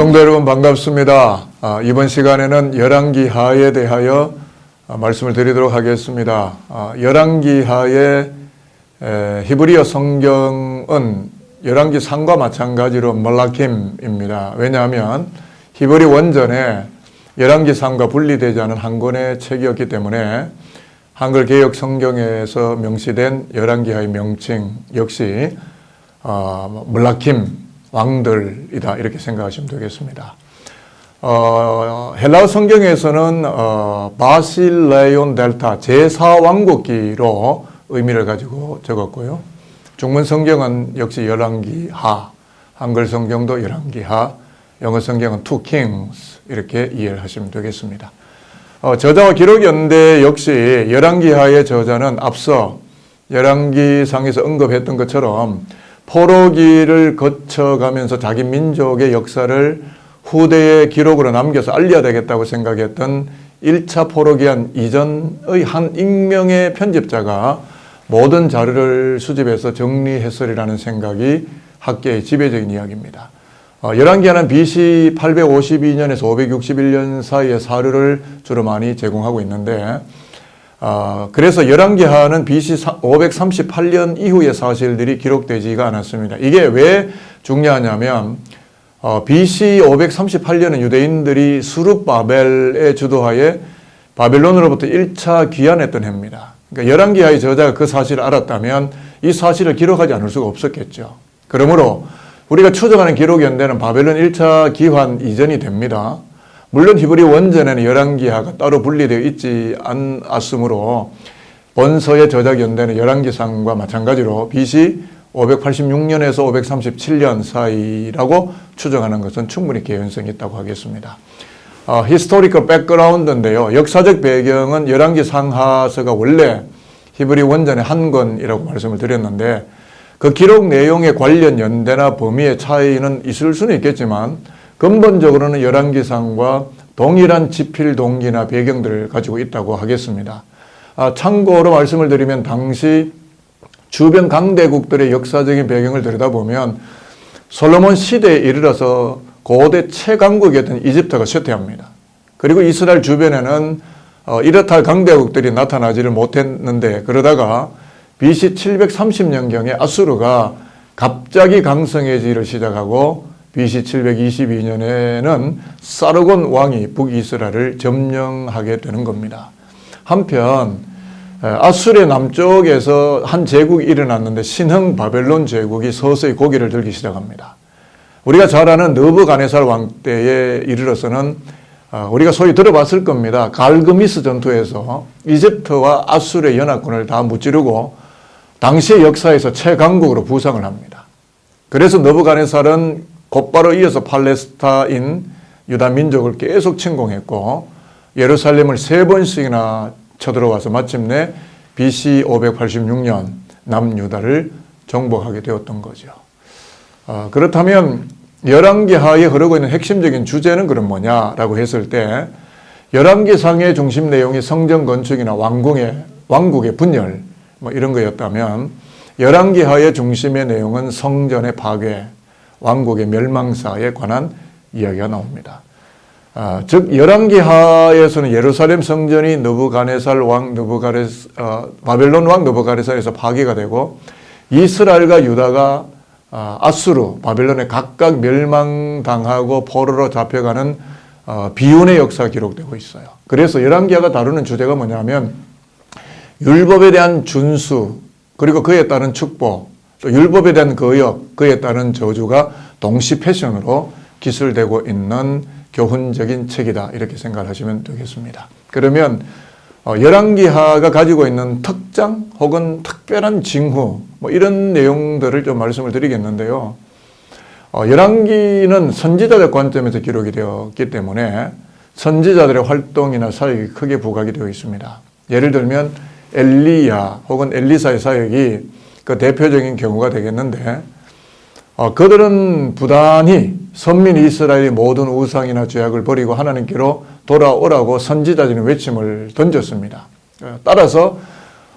성도 여러분 반갑습니다. 이번 시간에는 열왕기하에 대하여 말씀을 드리도록 하겠습니다. 열왕기하의 히브리어 성경은 열왕기상과 마찬가지로 말라킴입니다. 왜냐하면 히브리 원전에 열왕기상과 분리되지 않은 한 권의 책이었기 때문에 한글 개역 성경에서 명시된 열왕기하의 명칭 역시 말라킴 왕들이다 이렇게 생각하시면 되겠습니다. 헬라어 성경에서는 바실레온 델타 제4왕국기로 의미를 가지고 적었고요. 중문 성경은 역시 열왕기하, 한글 성경도 열왕기하, 영어 성경은 Two Kings 이렇게 이해를 하시면 되겠습니다. 저자와 기록 연대 역시 열왕기하의 저자는 앞서 열왕기상에서 언급했던 것처럼 포로기를 거쳐가면서 자기 민족의 역사를 후대의 기록으로 남겨서 알려야 되겠다고 생각했던 1차 포로기한 이전의 한 익명의 편집자가 모든 자료를 수집해서 정리했으리라는 생각이 학계의 지배적인 이야기입니다. 열왕기하는 BC 852년에서 561년 사이의 사료를 주로 많이 제공하고 있는데 그래서 열왕기하는 BC 538년 이후의 사실들이 기록되지가 않았습니다. 이게 왜 중요하냐면 BC 538년은 유대인들이 수룹바벨의 주도하에 바벨론으로부터 1차 귀환했던 해입니다. 그러니까 열왕기하의 저자가 그 사실을 알았다면 이 사실을 기록하지 않을 수가 없었겠죠. 그러므로 우리가 추정하는 기록 연대는 바벨론 1차 귀환 이전이 됩니다. 물론 히브리 원전에는 열왕기하가 따로 분리되어 있지 않았으므로 본서의 저작 연대는 열왕기상과 마찬가지로 BC 586년에서 537년 사이라고 추정하는 것은 충분히 개연성이 있다고 하겠습니다. 히스토리컬 백그라운드인데요. 역사적 배경은 열왕기상하서가 원래 히브리 원전의 한 권이라고 말씀을 드렸는데 그 기록 내용의 관련 연대나 범위의 차이는 있을 수는 있겠지만 근본적으로는 열왕기상과 동일한 지필 동기나 배경들을 가지고 있다고 하겠습니다. 참고로 말씀을 드리면 당시 주변 강대국들의 역사적인 배경을 들여다보면 솔로몬 시대에 이르러서 고대 최강국이었던 이집트가 쇠퇴합니다. 그리고 이스라엘 주변에는 이렇다 할 강대국들이 나타나지를 못했는데 그러다가 BC 730년경에 아수르가 갑자기 강성해지기를 시작하고 BC 722년에는 사르곤 왕이 북이스라엘을 점령하게 되는 겁니다. 한편 아수르의 남쪽에서 한 제국이 일어났는데 신흥 바벨론 제국이 서서히 고개를 들기 시작합니다. 우리가 잘 아는 느부갓네살 왕 때에 이르러서는 우리가 소위 들어봤을 겁니다. 갈그미스 전투에서 이집트와 아수르의 연합군을 다 무찌르고 당시의 역사에서 최강국으로 부상을 합니다. 그래서 느부갓네살은 곧바로 이어서 팔레스타인 유다 민족을 계속 침공했고 예루살렘을 3번씩이나 쳐들어와서 마침내 BC 586년 남유다를 정복하게 되었던 거죠. 그렇다면 열왕기하에 흐르고 있는 핵심적인 주제는 그럼 뭐냐라고 했을 때 열왕기상의 중심 내용이 성전 건축이나 왕국의 분열 이런 거였다면 열왕기하의 중심의 내용은 성전의 파괴, 왕국의 멸망사에 관한 이야기가 나옵니다. 즉 열왕기하에서는 예루살렘 성전이 바벨론 왕 느부갓네살에서 파괴가 되고 이스라엘과 유다가 아수르, 바벨론에 각각 멸망당하고 포로로 잡혀가는 비운의 역사가 기록되고 있어요. 그래서 열왕기하가 다루는 주제가 뭐냐면 율법에 대한 준수 그리고 그에 따른 축복 또 율법에 대한 거역, 그에 따른 저주가 동시 패션으로 기술되고 있는 교훈적인 책이다 이렇게 생각하시면 되겠습니다. 그러면 열왕기하가 가지고 있는 특장 혹은 특별한 징후 이런 내용들을 좀 말씀을 드리겠는데요. 열왕기는 선지자적 관점에서 기록이 되었기 때문에 선지자들의 활동이나 사역이 크게 부각이 되어 있습니다. 예를 들면 엘리야 혹은 엘리사의 사역이 그 대표적인 경우가 되겠는데 그들은 부단히 선민 이스라엘의 모든 우상이나 죄악을 버리고 하나님께로 돌아오라고 선지자적인 외침을 던졌습니다. 따라서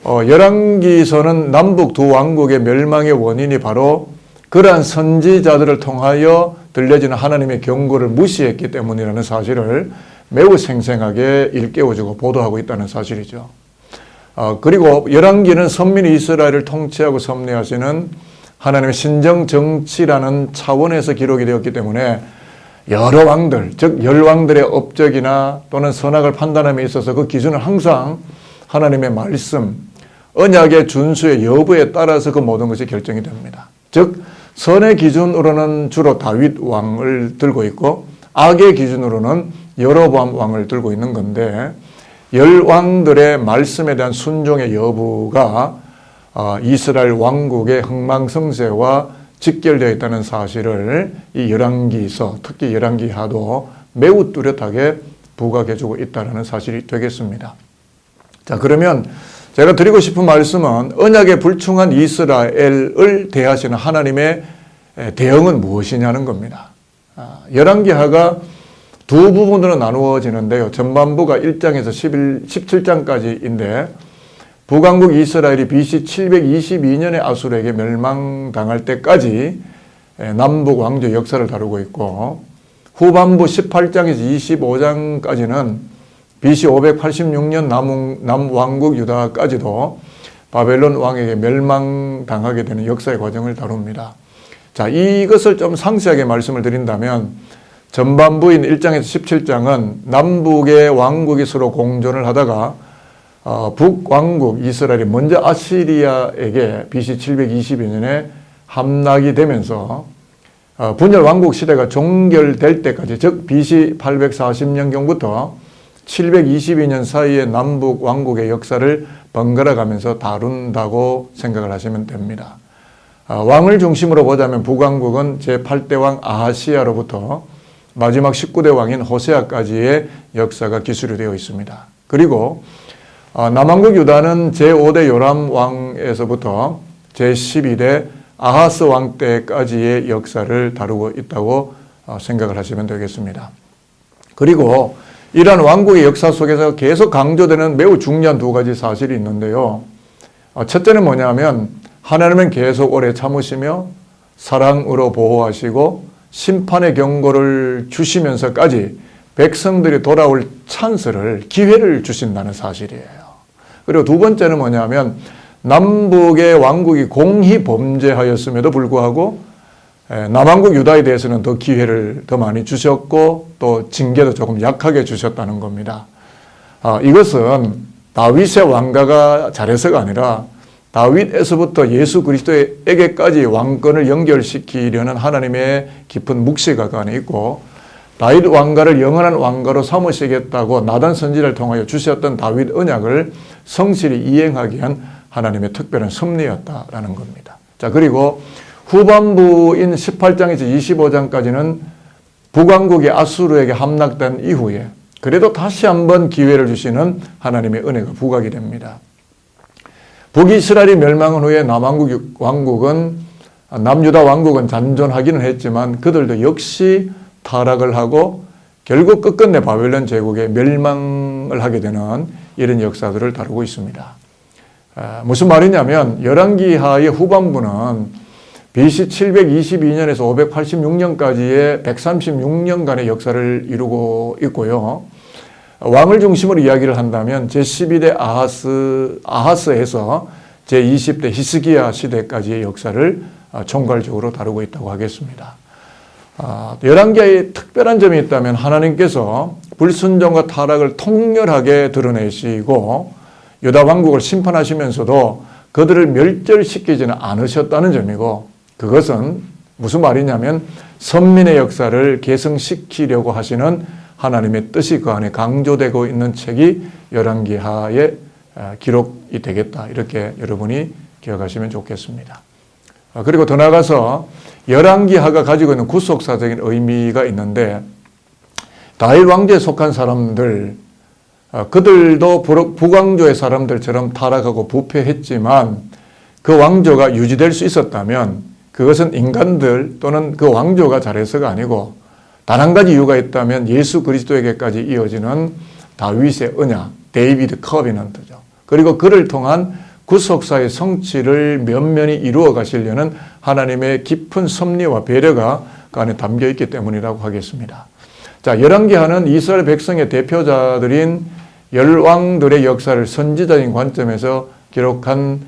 열왕기서는 남북 두 왕국의 멸망의 원인이 바로 그러한 선지자들을 통하여 들려지는 하나님의 경고를 무시했기 때문이라는 사실을 매우 생생하게 일깨워주고 보도하고 있다는 사실이죠. 그리고 열왕기는 선민이 이스라엘을 통치하고 섭리하시는 하나님의 신정 정치라는 차원에서 기록이 되었기 때문에 여러 왕들, 즉 열왕들의 업적이나 또는 선악을 판단함에 있어서 그 기준은 항상 하나님의 말씀, 언약의 준수의 여부에 따라서 그 모든 것이 결정이 됩니다. 즉 선의 기준으로는 주로 다윗 왕을 들고 있고 악의 기준으로는 여로보암 왕을 들고 있는 건데 열왕들의 말씀에 대한 순종의 여부가 이스라엘 왕국의 흥망성쇠와 직결되어 있다는 사실을 이 열왕기서, 특히 열왕기하도 매우 뚜렷하게 부각해주고 있다는 사실이 되겠습니다. 자, 그러면 제가 드리고 싶은 말씀은 언약에 불충한 이스라엘을 대하시는 하나님의 대응은 무엇이냐는 겁니다. 열왕기하가 두 부분으로 나누어지는데요. 전반부가 1장에서 17장까지인데 북왕국 이스라엘이 BC 722년에 아수르에게 멸망당할 때까지 남북 왕조 역사를 다루고 있고 후반부 18장에서 25장까지는 BC 586년 남왕국 유다까지도 바벨론 왕에게 멸망당하게 되는 역사의 과정을 다룹니다. 자, 이것을 좀 상세하게 말씀을 드린다면 전반부인 1장에서 17장은 남북의 왕국이 서로 공존을 하다가 북왕국 이스라엘이 먼저 아시리아에게 BC 722년에 함락이 되면서 분열 왕국 시대가 종결될 때까지, 즉 BC 840년경부터 722년 사이에 남북 왕국의 역사를 번갈아 가면서 다룬다고 생각을 하시면 됩니다. 왕을 중심으로 보자면 북왕국은 제8대 왕 아하시야로부터 마지막 19대 왕인 호세아까지의 역사가 기술이 되어 있습니다. 그리고 남왕국 유다는 제5대 요람 왕에서부터 제12대 아하스 왕 때까지의 역사를 다루고 있다고 생각을 하시면 되겠습니다. 그리고 이러한 왕국의 역사 속에서 계속 강조되는 매우 중요한 두 가지 사실이 있는데요. 첫째는 뭐냐면 하나님은 계속 오래 참으시며 사랑으로 보호하시고 심판의 경고를 주시면서까지 백성들이 돌아올 찬스를, 기회를 주신다는 사실이에요. 그리고 두 번째는 뭐냐면 남북의 왕국이 공히 범죄하였음에도 불구하고 남왕국 유다에 대해서는 더 기회를 더 많이 주셨고 또 징계도 조금 약하게 주셨다는 겁니다. 이것은 다윗의 왕가가 잘해서가 아니라 다윗에서부터 예수 그리스도에게까지 왕권을 연결시키려는 하나님의 깊은 묵시가 그 안에 있고 다윗 왕가를 영원한 왕가로 삼으시겠다고 나단 선지자를 통하여 주셨던 다윗 언약을 성실히 이행하기 위한 하나님의 특별한 섭리였다라는 겁니다. 자, 그리고 후반부인 18장에서 25장까지는 북왕국이 아수르에게 함락된 이후에 그래도 다시 한번 기회를 주시는 하나님의 은혜가 부각이 됩니다. 북이스라엘이 멸망한 후에 남왕국 왕국은, 남유다 왕국은 잔존하기는 했지만 그들도 역시 타락을 하고 결국 끝끝내 바벨론 제국에 멸망을 하게 되는 이런 역사들을 다루고 있습니다. 무슨 말이냐면 열왕기하의 후반부는 BC 722년에서 586년까지의 136년간의 역사를 이루고 있고요. 왕을 중심으로 이야기를 한다면 제12대 아하스에서 제20대 히스기야 시대까지의 역사를 총괄적으로 다루고 있다고 하겠습니다. 열왕기의 특별한 점이 있다면 하나님께서 불순종과 타락을 통렬하게 드러내시고 유다 왕국을 심판하시면서도 그들을 멸절시키지는 않으셨다는 점이고, 그것은 무슨 말이냐면 선민의 역사를 계승시키려고 하시는 하나님의 뜻이 그 안에 강조되고 있는 책이 열왕기하의 기록이 되겠다, 이렇게 여러분이 기억하시면 좋겠습니다. 그리고 더 나아가서 열왕기하가 가지고 있는 구속사적인 의미가 있는데, 다윗 왕조에 속한 사람들, 그들도 북왕조의 사람들처럼 타락하고 부패했지만 그 왕조가 유지될 수 있었다면 그것은 인간들 또는 그 왕조가 잘해서가 아니고 단 한 가지 이유가 있다면 예수 그리스도에게까지 이어지는 다윗의 언약, 데이비드 커비넌트죠. 그리고 그를 통한 구속사의 성취를 면면히 이루어 가시려는 하나님의 깊은 섭리와 배려가 그 안에 담겨 있기 때문이라고 하겠습니다. 자, 열왕기하는 이스라엘 백성의 대표자들인 열왕들의 역사를 선지자인 관점에서 기록한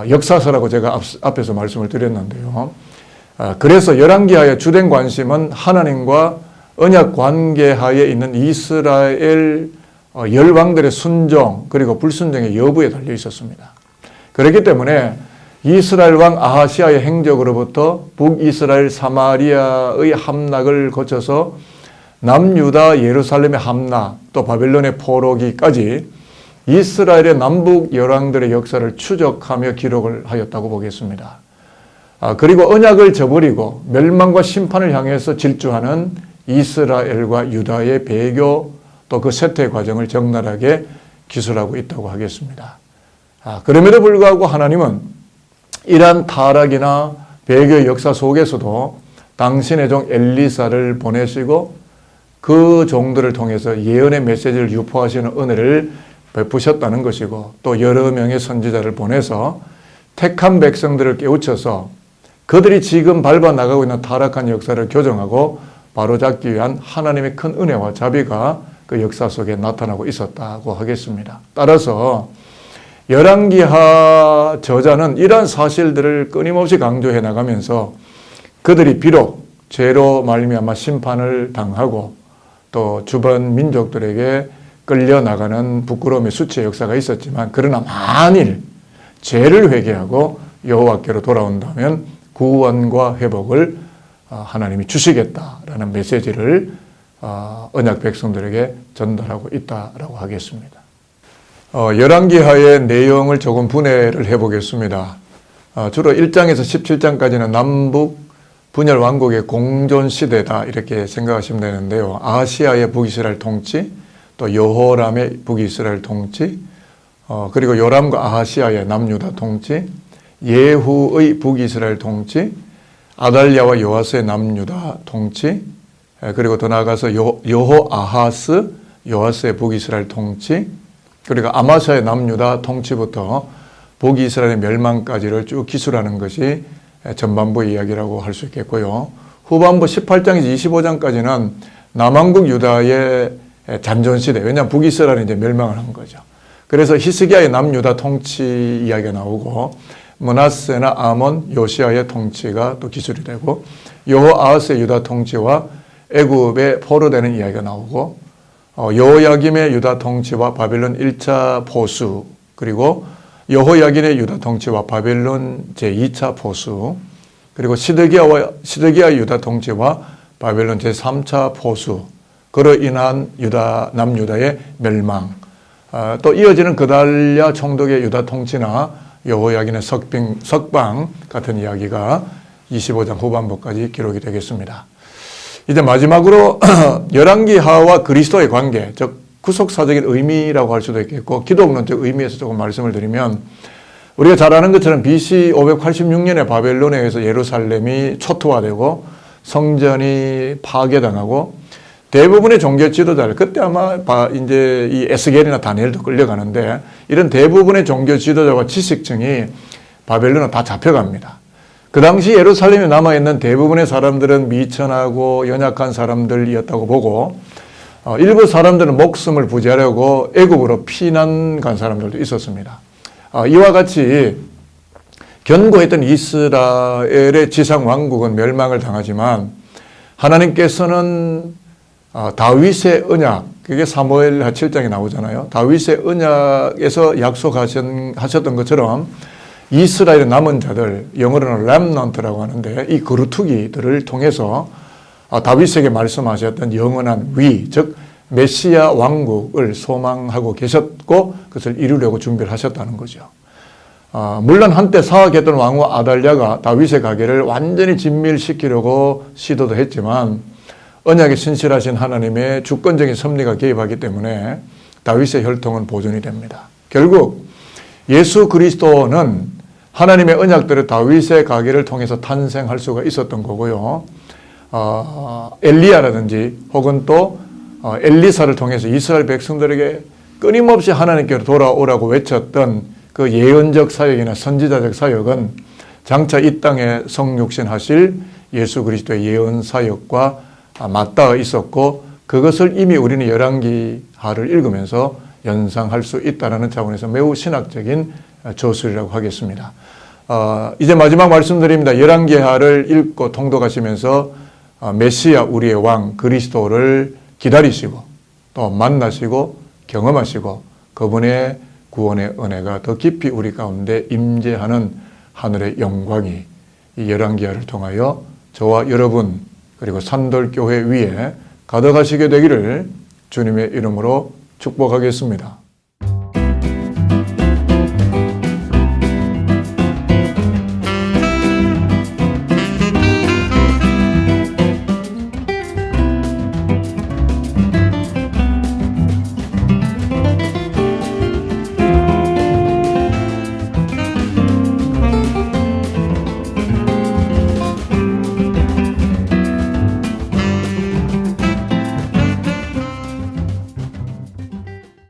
역사서라고 제가 앞에서 말씀을 드렸는데요. 그래서 열왕기하의 주된 관심은 하나님과 언약 관계하에 있는 이스라엘 열왕들의 순종 그리고 불순종의 여부에 달려 있었습니다. 그렇기 때문에 이스라엘 왕 아하시아의 행적으로부터 북이스라엘 사마리아의 함락을 거쳐서 남유다 예루살렘의 함락 또 바벨론의 포로기까지 이스라엘의 남북 열왕들의 역사를 추적하며 기록을 하였다고 보겠습니다. 그리고 언약을 저버리고 멸망과 심판을 향해서 질주하는 이스라엘과 유다의 배교 또 그 쇠퇴 과정을 적나라하게 기술하고 있다고 하겠습니다. 그럼에도 불구하고 하나님은 이러한 타락이나 배교의 역사 속에서도 당신의 종 엘리사를 보내시고 그 종들을 통해서 예언의 메시지를 유포하시는 은혜를 베푸셨다는 것이고 또 여러 명의 선지자를 보내서 택한 백성들을 깨우쳐서 그들이 지금 밟아 나가고 있는 타락한 역사를 교정하고 바로잡기 위한 하나님의 큰 은혜와 자비가 그 역사 속에 나타나고 있었다고 하겠습니다. 따라서 열왕기하 저자는 이러한 사실들을 끊임없이 강조해 나가면서 그들이 비록 죄로 말미암아 심판을 당하고 또 주변 민족들에게 끌려나가는 부끄러움의 수치의 역사가 있었지만 그러나 만일 죄를 회개하고 여호와께로 돌아온다면 구원과 회복을 하나님이 주시겠다라는 메시지를 언약 백성들에게 전달하고 있다라고 하겠습니다. 열왕기하의 내용을 조금 분해를 해보겠습니다. 주로 1장에서 17장까지는 남북 분열 왕국의 공존 시대다 이렇게 생각하시면 되는데요. 아하시아의 북이스라엘 통치, 또 여호람의 북이스라엘 통치, 그리고 요람과 아하시아의 남유다 통치, 예후의 북이스라엘 통치, 아달랴와 요아스의 남유다 통치, 그리고 더 나아가서 여호아하스, 요아스의 북이스라엘 통치, 그리고 아마샤의 남유다 통치부터 북이스라엘의 멸망까지를 쭉 기술하는 것이 전반부 이야기라고 할 수 있겠고요. 후반부 18장에서 25장까지는 남왕국 유다의 잔존시대, 왜냐하면 북이스라엘은 이제 멸망을 한 거죠. 그래서 히스기야의 남유다 통치 이야기가 나오고 므낫세나 아몬, 요시아의 통치가 또 기술이 되고 여호아하스의 유다 통치와 애굽의 포로되는 이야기가 나오고 여호야김의 유다 통치와 바벨론 1차 포수 그리고 여호야긴의 유다 통치와 바벨론 제2차 포수 그리고 시드기야의 유다 통치와 바벨론 제3차 포수 그로 인한 남유다의 멸망 또 이어지는 그달랴 총독의 유다 통치나 여호야긴의 석방 같은 이야기가 25장 후반부까지 기록이 되겠습니다. 이제 마지막으로 열왕기하와 그리스도의 관계, 즉 구속사적인 의미라고 할 수도 있겠고 기독론적 의미에서 조금 말씀을 드리면 우리가 잘 아는 것처럼 BC 586년에 바벨론에 의해서 예루살렘이 초토화되고 성전이 파괴당하고 대부분의 종교 지도자들 그때 아마 이제 이 에스겔이나 다니엘도 끌려가는데 이런 대부분의 종교 지도자와 지식층이 바벨론으로 다 잡혀갑니다. 그 당시 예루살렘에 남아있는 대부분의 사람들은 미천하고 연약한 사람들이었다고 보고 일부 사람들은 목숨을 부지하려고 애굽으로 피난 간 사람들도 있었습니다. 이와 같이 견고했던 이스라엘의 지상 왕국은 멸망을 당하지만 하나님께서는 다윗의 언약, 그게 사무엘 7장에 나오잖아요. 다윗의 언약에서 약속하셨던 것처럼 이스라엘의 남은 자들, 영어로는 렘넌트라고 하는데 이 거루투기들을 통해서 다윗에게 말씀하셨던 영원한 위, 즉 메시아 왕국을 소망하고 계셨고 그것을 이루려고 준비를 하셨다는 거죠. 물론 한때 사악했던 왕후 아달랴가 다윗의 가계를 완전히 진멸시키려고 시도도 했지만 언약에 신실하신 하나님의 주권적인 섭리가 개입하기 때문에 다윗의 혈통은 보존이 됩니다. 결국 예수 그리스도는 하나님의 언약들을 다윗의 가계를 통해서 탄생할 수가 있었던 거고요. 엘리야라든지 혹은 또 엘리사를 통해서 이스라엘 백성들에게 끊임없이 하나님께로 돌아오라고 외쳤던 그 예언적 사역이나 선지자적 사역은 장차 이 땅에 성육신 하실 예수 그리스도의 예언 사역과 맞닿아 있었고 그것을 이미 우리는 열왕기하를 읽으면서 연상할 수 있다는 차원에서 매우 신학적인 저술이라고 하겠습니다. 이제 마지막 말씀드립니다. 열왕기하를 읽고 통독하시면서 메시아 우리의 왕 그리스도를 기다리시고 또 만나시고 경험하시고 그분의 구원의 은혜가 더 깊이 우리 가운데 임재하는 하늘의 영광이 이 열왕기하를 통하여 저와 여러분 그리고 산돌교회 위에 가득하시게 되기를 주님의 이름으로 축복하겠습니다.